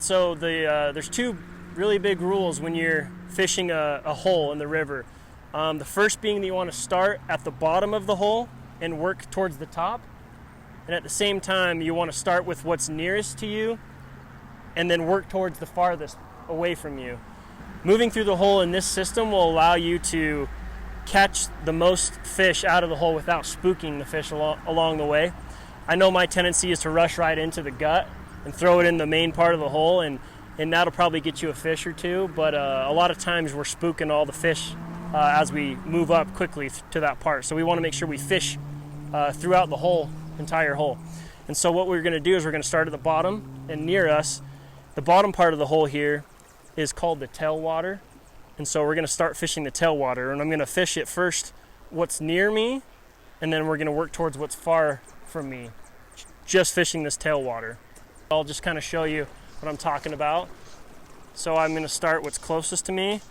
So there's two really big rules when you're fishing a hole in the river. The first being that you want to start at the bottom of the hole and work towards the top. And at the same time, you want to start with what's nearest to you and then work towards the farthest away from you. Moving through the hole in this system will allow you to catch the most fish out of the hole without spooking the fish along the way. I know my tendency is to rush right into the gut and throw it in the main part of the hole, and that'll probably get you a fish or two, but a lot of times we're spooking all the fish as we move up quickly to that part. So we want to make sure we fish throughout the whole entire hole. And so what we're going to do is we're going to start at the bottom, and near us, the bottom part of the hole here is called the tailwater. And so we're going to start fishing the tailwater, and I'm going to fish it first what's near me, and then we're going to work towards what's far from me, just fishing this tailwater. I'll just kind of show you what I'm talking about. So I'm going to start what's closest to me,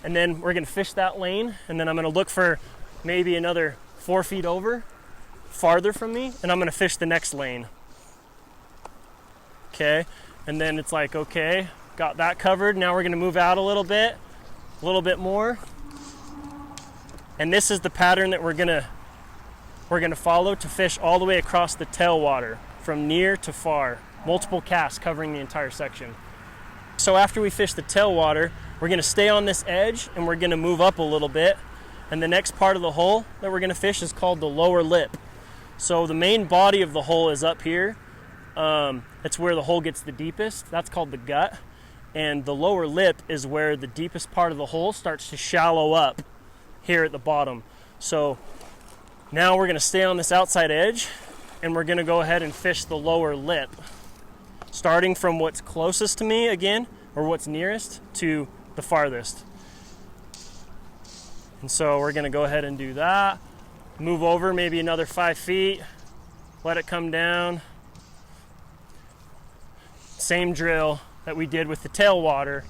and then we're going to fish that lane, and then I'm going to look for maybe another 4 feet over, farther from me, and I'm going to fish the next lane. Okay, and then it's like, okay, got that covered. Now we're going to move out a little bit more, and this is the pattern that we're going to follow to fish all the way across the tailwater from near to far, multiple casts covering the entire section. So after we fish the tailwater, we're going to stay on this edge and we're going to move up a little bit, and the next part of the hole that we're going to fish is called the lower lip. So the main body of the hole is up here. It's where the hole gets the deepest. That's called the gut. And the lower lip is where the deepest part of the hole starts to shallow up here at the bottom. So now we're going to stay on this outside edge, and we're going to go ahead and fish the lower lip, starting from what's closest to me again, or what's nearest to the farthest. And so we're going to go ahead and do that. Move over maybe another 5 feet, let it come down. Same drill that we did with the tailwater,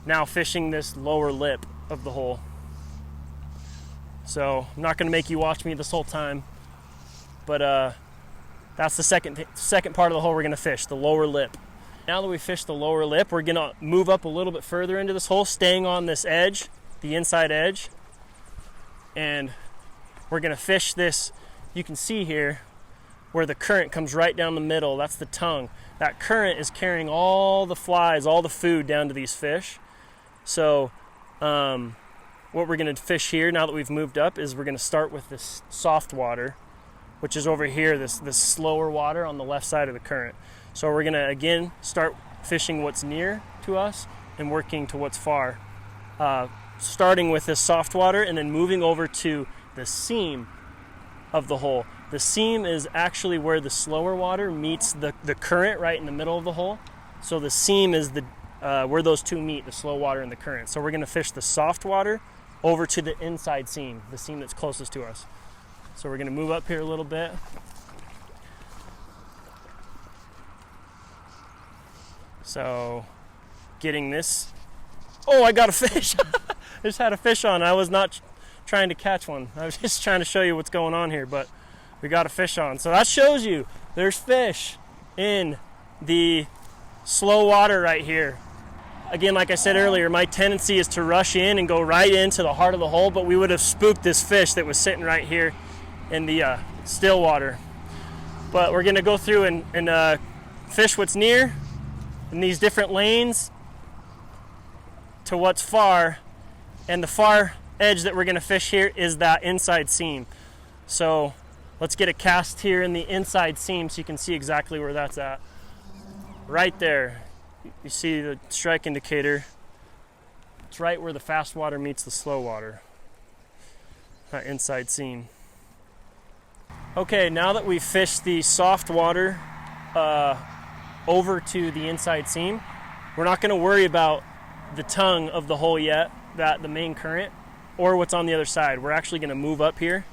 now fishing this lower lip of the hole. So I'm not going to make you watch me this whole time, but that's the second part of the hole we're going to fish, the lower lip. Now that we fished the lower lip, we're going to move up a little bit further into this hole, staying on this edge, the inside edge, and we're going to fish this. You can see here where the current comes right down the middle. That's the tongue. That current is carrying all the flies, all the food down to these fish. So what we're going to fish here now that we've moved up is we're going to start with this soft water, which is over here, this slower water on the left side of the current. So we're going to again start fishing what's near to us and working to what's far, starting with this soft water and then moving over to the seam of the hole. The seam is actually where the slower water meets the current right in the middle of the hole. So the seam is where those two meet, the slow water and the current. So we're going to fish the soft water over to the inside seam, the seam that's closest to us. So we're going to move up here a little bit. So getting this. Oh, I got a fish. I just had a fish on. I was not trying to catch one. I was just trying to show you what's going on here, but we got a fish on. So that shows you there's fish in the slow water right here. Again, like I said earlier, my tendency is to rush in and go right into the heart of the hole, but we would have spooked this fish that was sitting right here in the still water. But we're going to go through and fish what's near in these different lanes to what's far, and the far edge that we're going to fish here is that inside seam. So let's get a cast here in the inside seam so you can see exactly where that's at. Right there. You see the strike indicator. It's right where the fast water meets the slow water. That inside seam. Okay, now that we've fished the soft water over to the inside seam, we're not going to worry about the tongue of the hole yet, the main current, or what's on the other side. We're actually going to move up here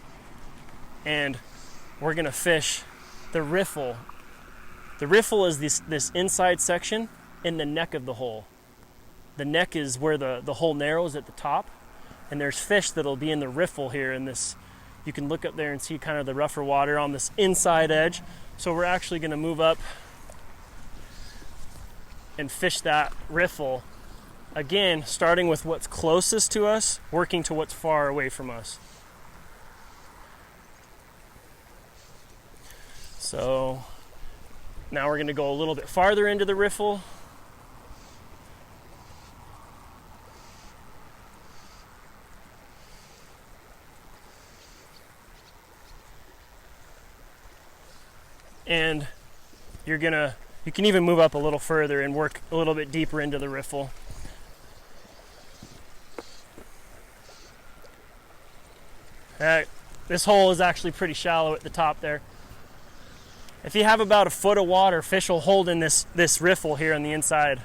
and we're going to fish the riffle. The riffle is this inside section in the neck of the hole. The neck is where the hole narrows at the top, and there's fish that'll be in the riffle here in this. You can look up there and see kind of the rougher water on this inside edge. So we're actually going to move up and fish that riffle. Again, starting with what's closest to us, working to what's far away from us. So now we're going to go a little bit farther into the riffle. And you can even move up a little further and work a little bit deeper into the riffle. This hole is actually pretty shallow at the top there. If you have about a foot of water, fish will hold in this riffle here on the inside.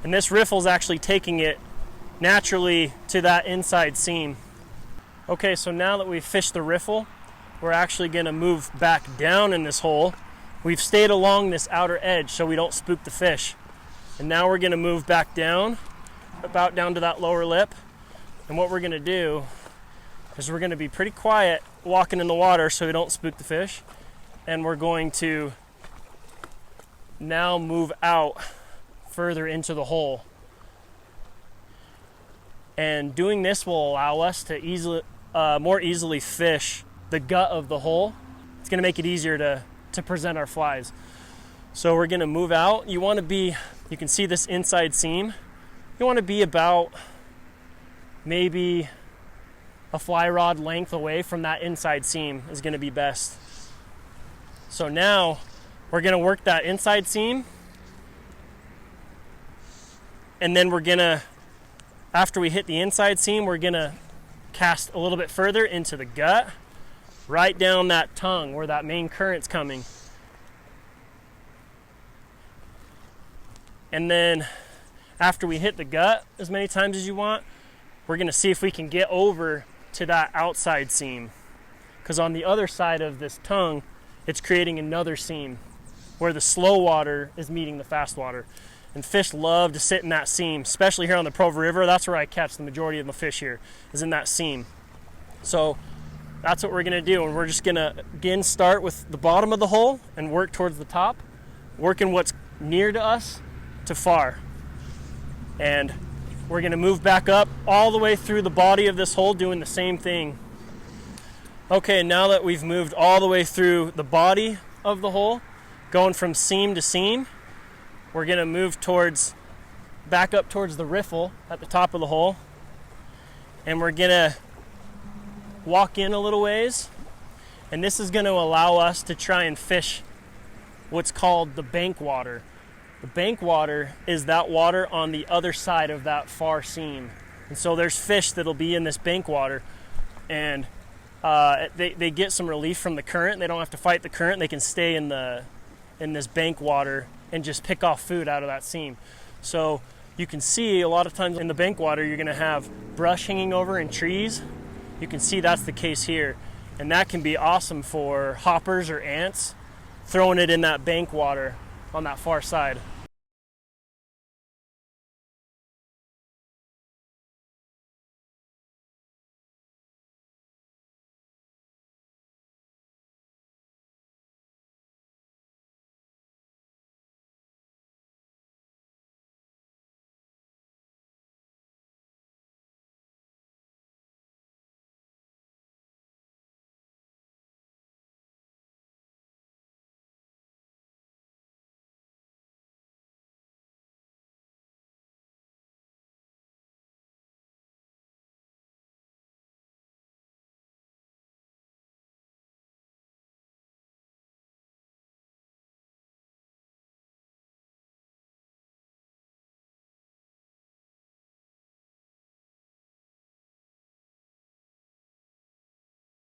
And this riffle is actually taking it naturally to that inside seam. Okay, so now that we've fished the riffle, we're actually going to move back down in this hole. We've stayed along this outer edge so we don't spook the fish. And now we're going to move back down, about down to that lower lip. And what we're going to do is we're going to be pretty quiet walking in the water so we don't spook the fish. And we're going to now move out further into the hole. And doing this will allow us to more easily fish the gut of the hole. It's going to make it easier to present our flies. So we're going to move out. You can see this inside seam. You want to be about maybe a fly rod length away from that inside seam is going to be best. So now we're going to work that inside seam, and then after we hit the inside seam, we're going to cast a little bit further into the gut, right down that tongue where that main current's coming. And then after we hit the gut as many times as you want, we're going to see if we can get over to that outside seam. Because on the other side of this tongue, it's creating another seam where the slow water is meeting the fast water. And fish love to sit in that seam, especially here on the Provo River. That's where I catch the majority of the fish here, is in that seam. So that's what we're going to do. And we're just going to, again, start with the bottom of the hole and work towards the top, working what's near to us to far. And we're going to move back up all the way through the body of this hole, doing the same thing. Okay, now that we've moved all the way through the body of the hole, going from seam to seam, we're going to move back up towards the riffle at the top of the hole. And we're going to walk in a little ways. And this is going to allow us to try and fish what's called the bank water. The bank water is that water on the other side of that far seam. And so there's fish that'll be in this bank water, and they get some relief from the current. They don't have to fight the current. They can stay in this bank water and just pick off food out of that seam. So you can see a lot of times in the bank water, you're going to have brush hanging over and trees. You can see that's the case here. And that can be awesome for hoppers or ants, throwing it in that bank water on that far side.